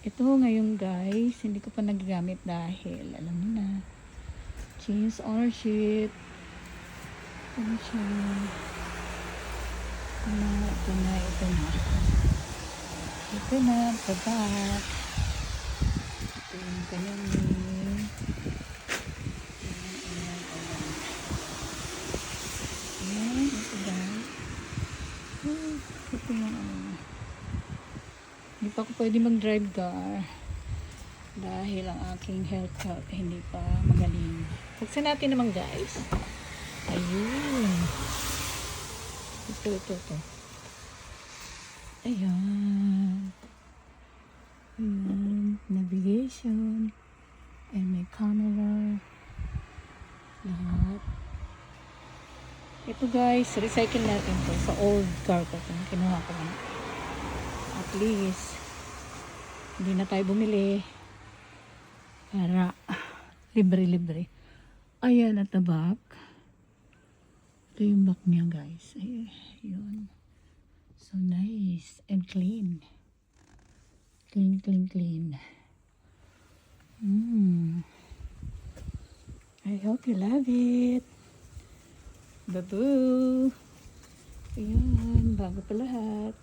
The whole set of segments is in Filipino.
Ito ngayon guys, hindi ko pa nagagamit dahil alam niyo na, change ownership. Ano siya? Ito na. Ito na, tabak. Ito yung kanyang ayan, ito guys. Ito yung hindi pa ako pwede mag-drive car dahil ang aking health hindi pa magaling. Buksan natin naman guys. Ayun. Ito. Ayan. Navigation. And may camera. Lahat. Ito guys, recycle natin to sa old car ko. Kinuha ko na. At least, hindi na tayo bumili. Para libre-libre. Ayan at the back. Ito yung back niya guys. Ayun. So nice and clean. Clean. I hope you love it. Babu. Ayan. Bago pa lahat.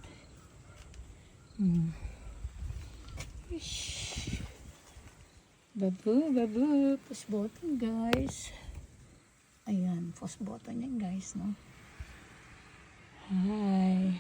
Babu. Push button guys. Ayan. Push button yan guys, no? Hi.